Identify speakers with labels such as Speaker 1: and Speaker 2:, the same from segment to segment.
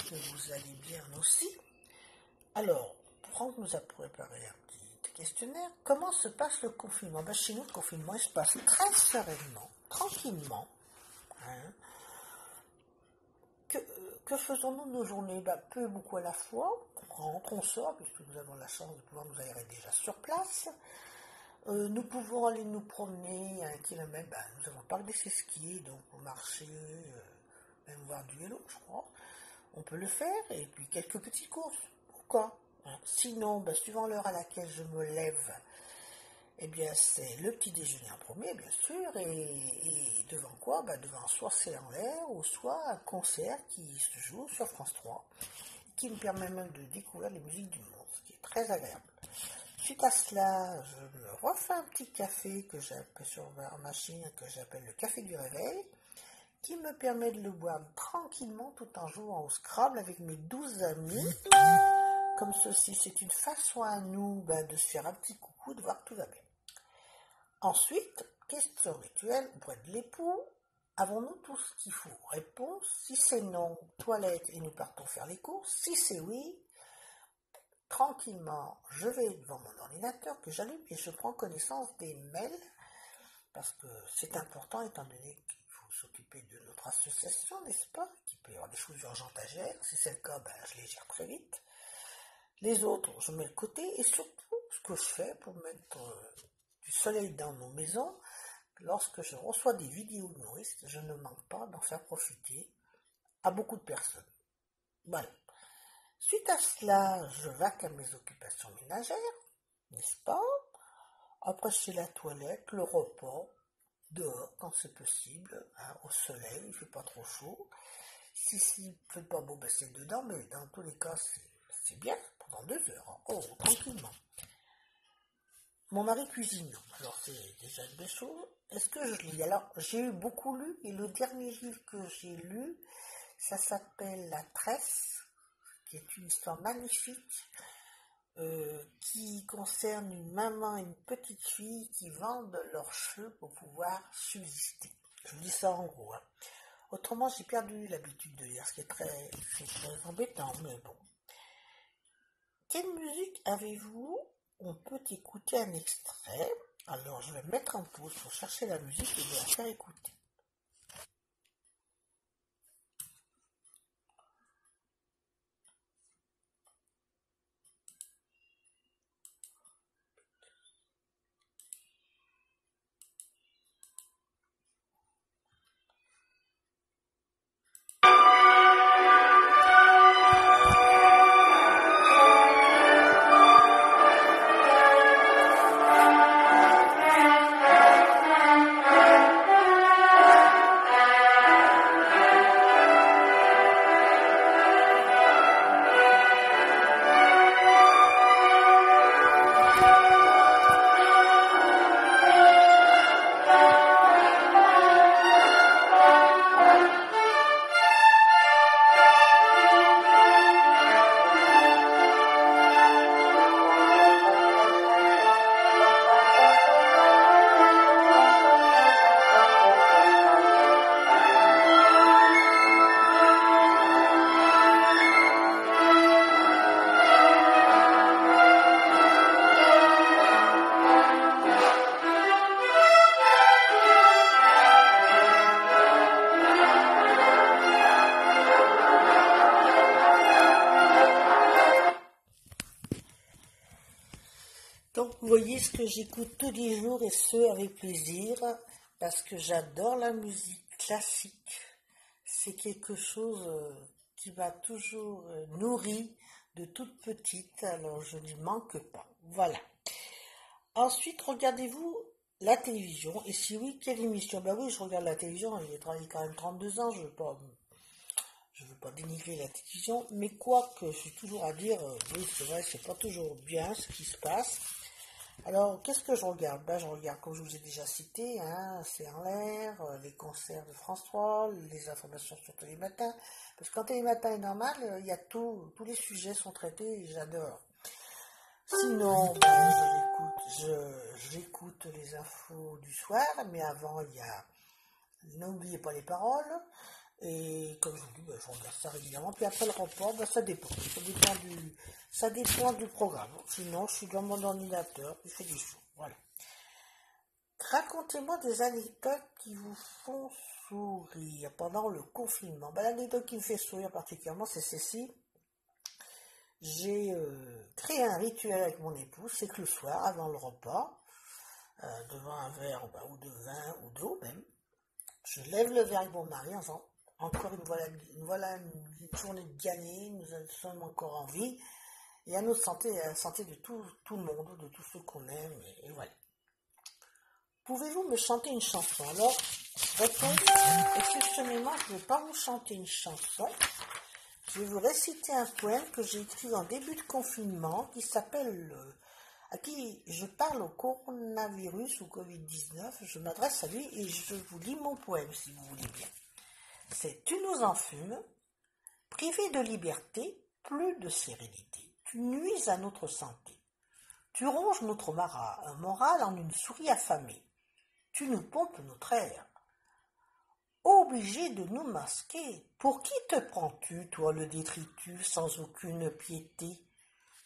Speaker 1: que vous allez bien aussi. Alors, Franck nous a préparé un petit questionnaire. Comment se passe le confinement? Chez nous, le confinement il se passe très sereinement, tranquillement. Hein. Que faisons-nous de nos journées? Peu et beaucoup à la fois. On rentre, on sort, puisque nous avons la chance de pouvoir nous aérer déjà sur place. Nous pouvons aller nous promener à 1 kilomètre. Nous avons le parc des ski, donc marcher, même voir du vélo, je crois. On peut le faire, et puis quelques petites courses. Pourquoi? Sinon, suivant l'heure à laquelle je me lève, c'est le petit déjeuner en premier, bien sûr, et devant quoi? Devant soit C'est en l'air, ou soit un concert qui se joue sur France 3, qui me permet même de découvrir les musiques du monde, ce qui est très agréable. Suite à cela, je me refais un petit café que j'appelle sur ma machine, que j'appelle le café du réveil, qui me permet de le boire tranquillement tout en jouant au Scrabble avec mes 12 amis. Comme ceci, c'est une façon à nous de se faire un petit coucou, de voir que tout va bien. Ensuite, question rituelle auprès de l'époux. Avons-nous tout ce qu'il faut? Réponse, si c'est non, toilette et nous partons faire les courses. Si c'est oui, tranquillement, je vais devant mon ordinateur que j'allume et je prends connaissance des mails parce que c'est important étant donné qu'il faut s'occuper de notre association, n'est-ce pas? Qu'il peut y avoir des choses urgentes à gérer. Si c'est le cas, je les gère très vite. Les autres, je mets de côté et surtout, ce que je fais pour mettre du soleil dans nos maisons, lorsque je reçois des vidéos humoristes, je ne manque pas d'en faire profiter à beaucoup de personnes. Voilà. Suite à cela, je vaque à mes occupations ménagères, n'est-ce pas? Après, c'est la toilette, le repas, dehors quand c'est possible, au soleil, il ne fait pas trop chaud. Si il ne fait pas beau, c'est dedans, mais dans tous les cas, c'est bien, pendant 2 heures. Oh, tranquillement. Mon mari cuisine, alors c'est déjà une belle chose. Est-ce que je lis? Alors, j'ai eu beaucoup lu, et le dernier livre que j'ai lu, ça s'appelle La Tresse, qui est une histoire magnifique, qui concerne une maman et une petite fille qui vendent leurs cheveux pour pouvoir subsister. Je vous dis ça en gros. Autrement, j'ai perdu l'habitude de lire, ce qui est très embêtant, mais bon. Quelle musique avez-vous? On peut écouter un extrait. Alors, je vais mettre en pause pour chercher la musique et de la faire écouter. Donc, vous voyez ce que j'écoute tous les jours et ce avec plaisir, parce que j'adore la musique classique. C'est quelque chose qui m'a toujours nourri de toute petite, alors je n'y manque pas. Voilà. Ensuite, regardez-vous la télévision, et si oui, quelle émission? Oui, je regarde la télévision, j'ai travaillé quand même 32 ans, je ne veux pas dénigrer la télévision, mais quoi que je suis toujours à dire, oui, c'est vrai, c'est pas toujours bien ce qui se passe. Alors, qu'est-ce que je regarde? Je regarde, comme je vous ai déjà cité, C'est en l'air, les concerts de France 3, les informations sur Télématin. Parce que quand Télématin est normal, il y a tous les sujets sont traités et j'adore. Sinon, j'écoute les infos du soir, mais avant, il y a N'oubliez pas les paroles. Et comme je vous dis, je regarde ça régulièrement. Puis après le report, ça dépend. Ça dépend du programme. Sinon, je suis dans mon ordinateur, je fais des choses. Voilà. Racontez-moi des anecdotes qui vous font sourire pendant le confinement. L'anecdote qui me fait sourire particulièrement, c'est celle-ci. J'ai créé un rituel avec mon épouse, c'est que le soir, avant le repas, devant un verre ou de vin ou d'eau même, je lève le verre avec mon mari en disant encore une journée de gagnée, nous sommes encore en vie, et à notre santé, à la santé de tout le monde, de tous ceux qu'on aime, et voilà. Pouvez-vous me chanter une chanson? Alors, exceptionnellement, je ne vais pas vous chanter une chanson. Je vais vous réciter un poème que j'ai écrit en début de confinement qui s'appelle à qui je parle au coronavirus ou Covid-19. Je m'adresse à lui et je vous lis mon poème si vous voulez bien. C'est: tu nous enfumes, privé de liberté, plus de sérénité. Tu nuises à notre santé. Tu ronges notre moral en une souris affamée. Tu nous pompes notre air. Obligé de nous masquer. Pour qui te prends-tu, toi le détritus, sans aucune piété?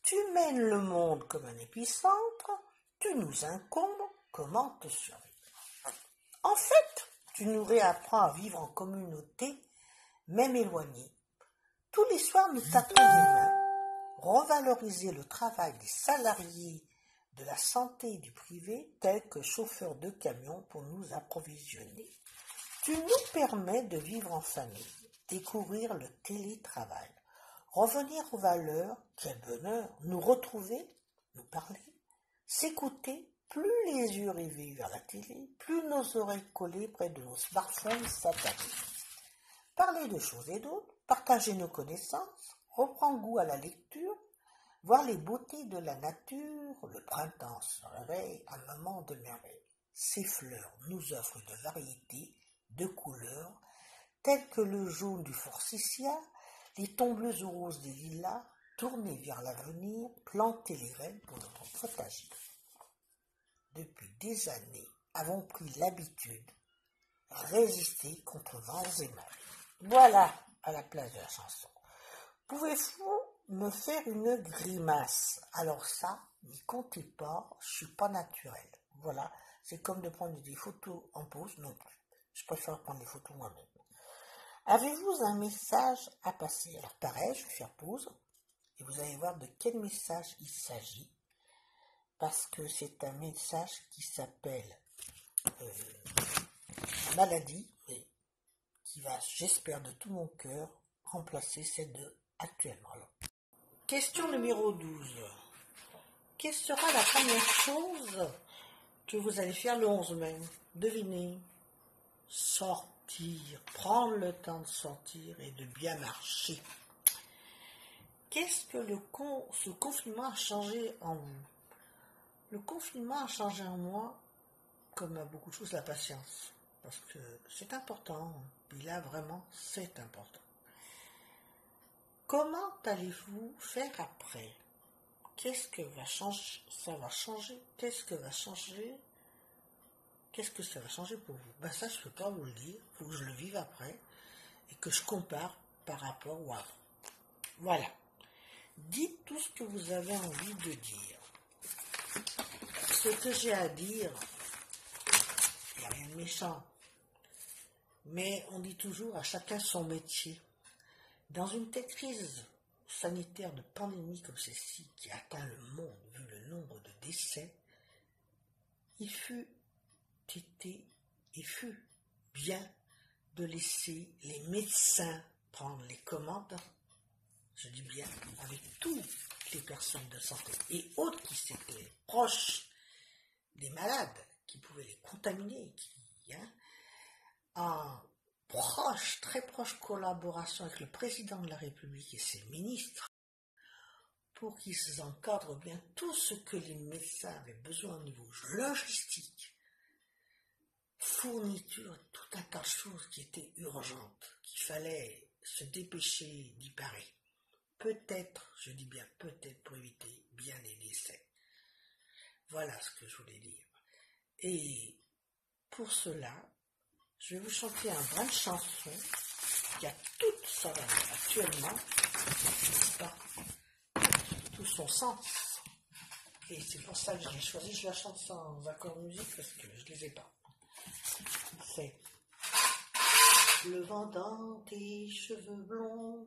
Speaker 1: Tu mènes le monde comme un épicentre, tu nous incombes, comment te survivre? En fait, tu nous réapprends à vivre en communauté, même éloignés. Tous les soirs, nous tapons des mains, revaloriser le travail des salariés de la santé et du privé, tels que chauffeurs de camions pour nous approvisionner. Tu nous permets de vivre en famille, découvrir le télétravail, revenir aux valeurs, quel bonheur, nous retrouver, nous parler, s'écouter, plus les yeux rivés vers la télé, plus nos oreilles collées près de nos smartphones satanés. Parler de choses et d'autres, partager nos connaissances, reprendre goût à la lecture, voir les beautés de la nature, le printemps se réveille, un moment de merveille. Ces fleurs nous offrent de variétés, de couleurs, telles que le jaune du forsythia, les tons bleus ou roses des lilas, tourner vers l'avenir, planter les graines pour notre potager. Depuis des années, avons pris l'habitude, résister contre vents et marées. Voilà à la place de la chanson. Pouvez-vous me faire une grimace? Alors ça, n'y comptez pas, je suis pas naturel. Voilà, c'est comme de prendre des photos en pause, non plus. Je préfère prendre des photos moi-même. Avez-vous un message à passer? Alors pareil, je vais faire pause et vous allez voir de quel message il s'agit, parce que c'est un message qui s'appelle maladie, et qui va, j'espère de tout mon cœur, remplacer celle de actuellement. Alors, question numéro 12. Quelle sera la première chose que vous allez faire le 11 mai? Devinez. Sortir, prendre le temps de sortir et de bien marcher. Qu'est-ce que ce confinement a changé en vous? Le confinement a changé en moi, comme à beaucoup de choses, la patience. Parce que c'est important. Et là, vraiment, c'est important. Comment allez-vous faire après? Qu'est-ce que va changer? Ça va changer? Qu'est-ce que va changer? Qu'est-ce que ça va changer pour vous? Ça, je ne peux pas vous le dire. Il faut que je le vive après et que je compare par rapport au avant. Voilà. Dites tout ce que vous avez envie de dire. Ce que j'ai à dire, il n'y a rien de méchant. Mais on dit toujours à chacun son métier. Dans une telle crise sanitaire de pandémie comme celle-ci qui atteint le monde, vu le nombre de décès, il fut bien de laisser les médecins prendre les commandes, je dis bien avec toutes les personnes de santé et autres qui étaient proches des malades, qui pouvaient les contaminer, en très proche collaboration avec le président de la République et ses ministres, pour qu'ils encadrent bien tout ce que les médecins avaient besoin au niveau logistique, fourniture, tout un tas de choses qui étaient urgentes, qu'il fallait se dépêcher d'y parer. Peut-être, je dis bien peut-être, pour éviter bien les décès. Voilà ce que je voulais dire. Et pour cela, Je vais vous chanter un brin de chanson qui a toute sa valeur actuellement, pas tout son sens. Et c'est pour ça que j'ai choisi, je la chante sans accord de musique parce que je ne les ai pas. C'est le vent dans tes cheveux blonds,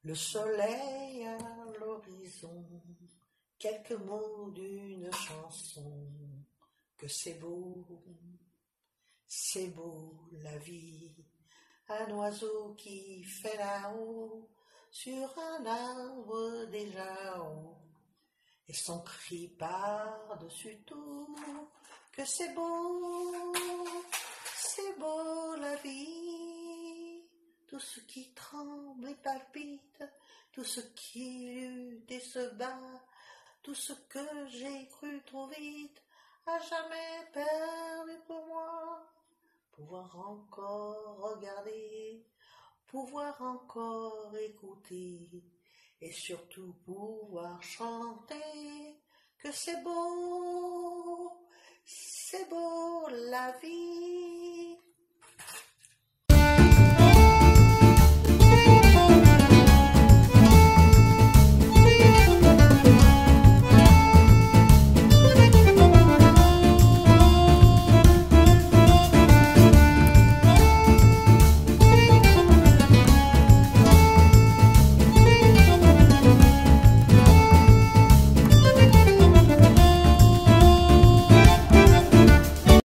Speaker 1: le soleil à l'horizon, quelques mots d'une chanson, que c'est beau la vie, un oiseau qui fait là-haut, sur un arbre déjà haut, et son cri par-dessus tout, que c'est beau la vie, tout ce qui tremble et palpite, tout ce qui lutte et se bat, tout ce que j'ai cru trop vite, à jamais perdu pour moi, pouvoir encore regarder, pouvoir encore écouter, et surtout pouvoir chanter, que c'est beau la vie.